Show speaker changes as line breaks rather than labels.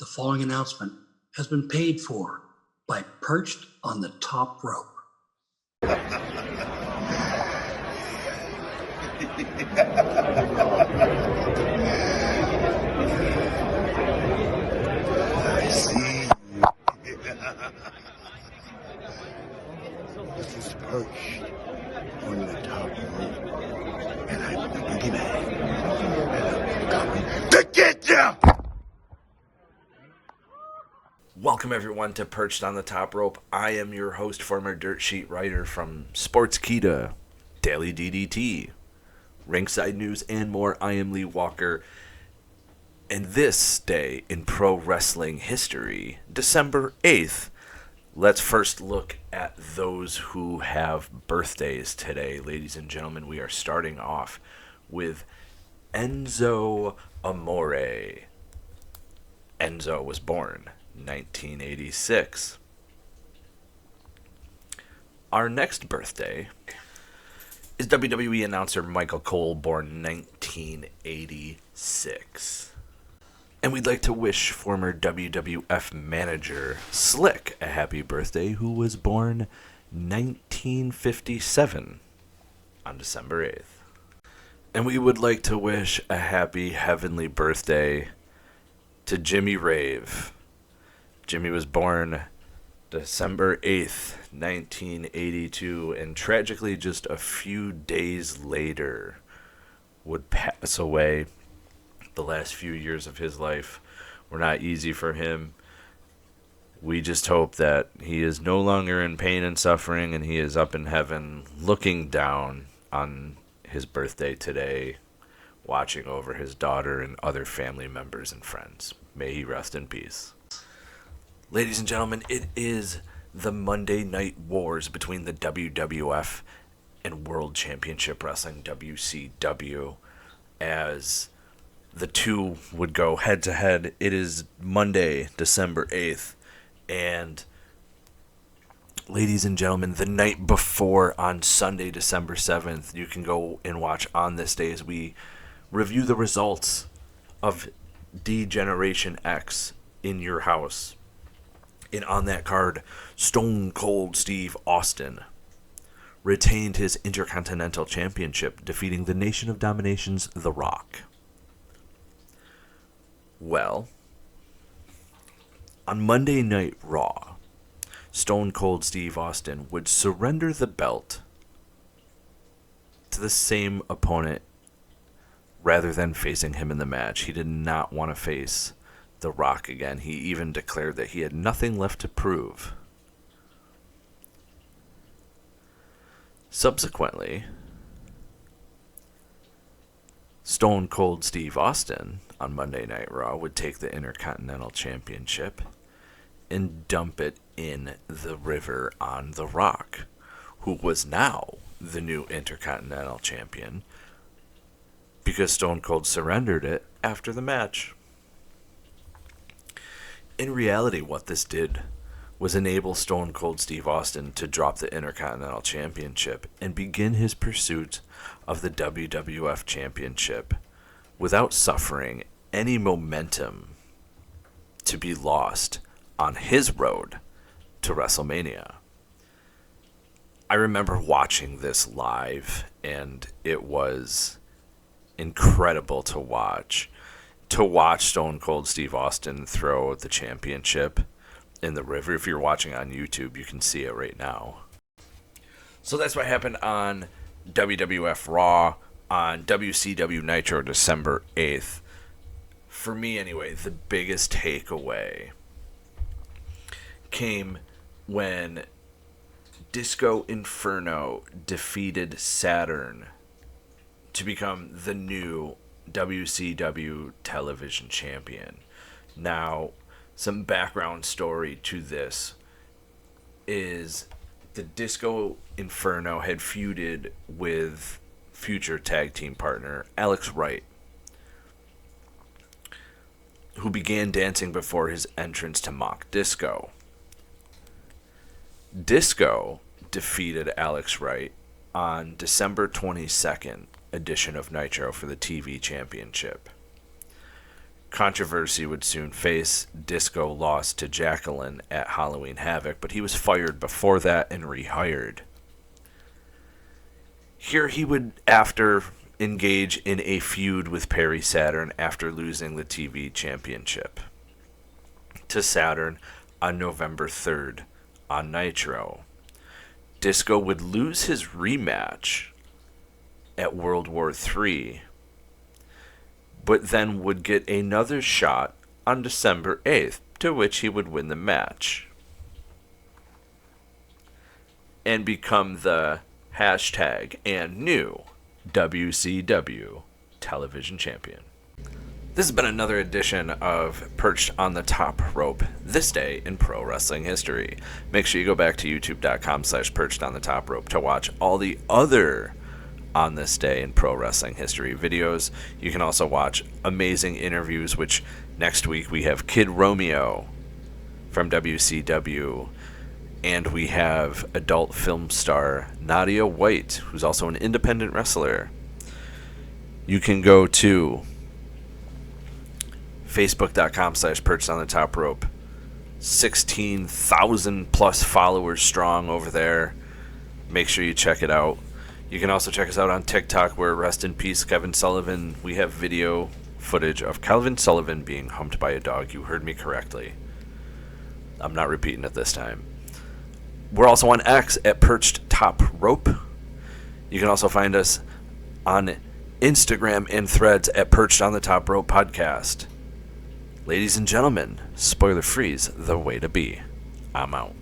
The following announcement has been paid for by Perched on the Top Rope.
I see you. This is Perched on the top rope, and I'm the boogeyman, and I'm coming to get ya!
Welcome everyone to Perched on the Top Rope. I am your host, former dirt sheet writer from Sportskeeda, Daily DDT, Ringside News, and more. I am Lee Walker. And this day in pro wrestling history, December 8th, let's first look at those who have birthdays today. Ladies and gentlemen, we are starting off with Enzo Amore. Enzo was born 1986. Our next birthday is WWE announcer Michael Cole, born 1986. And we'd like to wish former WWF manager Slick a happy birthday, who was born 1957 on December 8th. And we would like to wish a happy heavenly birthday to Jimmy Rave. Jimmy was born December 8th, 1982, and tragically just a few days later would pass away. The last few years of his life were not easy for him. We just hope that he is no longer in pain and suffering, and he is up in heaven looking down on his birthday today, watching over his daughter and other family members and friends. May he rest in peace. Ladies and gentlemen, it is the Monday Night Wars between the WWF and World Championship Wrestling, WCW, as the two would go head to head. It is Monday, December 8th, and ladies and gentlemen, the night before, on Sunday, December 7th, you can go and watch on this day as we review the results of D-Generation X in your house. And on that card, Stone Cold Steve Austin retained his Intercontinental Championship, defeating the Nation of Domination's The Rock. Well, on Monday Night Raw, Stone Cold Steve Austin would surrender the belt to the same opponent rather than facing him in the match. He did not want to face The Rock again. He even declared that he had nothing left to prove. Subsequently, Stone Cold Steve Austin on Monday Night Raw would take the Intercontinental Championship and dump it in the river on The Rock, who was now the new Intercontinental Champion, because Stone Cold surrendered it after the match. In reality, what this did was enable Stone Cold Steve Austin to drop the Intercontinental Championship and begin his pursuit of the WWF Championship without suffering any momentum to be lost on his road to WrestleMania. I remember watching this live, and it was incredible to watch. To watch Stone Cold Steve Austin throw the championship in the river. If you're watching on YouTube, you can see it right now. So that's what happened on WWF Raw on WCW Nitro December 8th. For me anyway, the biggest takeaway came when Disco Inferno defeated Saturn to become the new WCW television champion. Now, some background story to this is the Disco Inferno had feuded with future tag team partner Alex Wright, who began dancing before his entrance to mock disco. Disco defeated Alex Wright on December 22nd edition of Nitro for the TV Championship. Controversy would soon face. Disco lost to Jacqueline at Halloween Havoc, but he was fired before that and rehired. Here he would, after, engage in a feud with Perry Saturn after losing the TV championship to Saturn on November 3rd on Nitro. Disco would lose his rematch at World War III, but then would get another shot on December 8th, to which he would win the match and become the hashtag and new WCW television champion. This has been another edition of Perched on the Top Rope, this day in pro wrestling history. Make sure you go back to youtube.com/perched on the top rope to watch all the other on this day in pro wrestling history videos. You can also watch amazing interviews, which next week we have Kid Romeo from WCW, and we have adult film star Nadia White, who's also an independent wrestler. You can go to facebook.com/perched on the top rope. 16,000 plus followers strong over there. Make sure you check it out. You can also check us out on TikTok, where rest in peace Kevin Sullivan. We have video footage of Kevin Sullivan being humped by a dog. You heard me correctly. I'm not repeating it this time. We're also on X at Perched Top Rope. You can also find us on Instagram and Threads at Perched on the Top Rope Podcast. Ladies and gentlemen, spoiler free's the way to be. I'm out.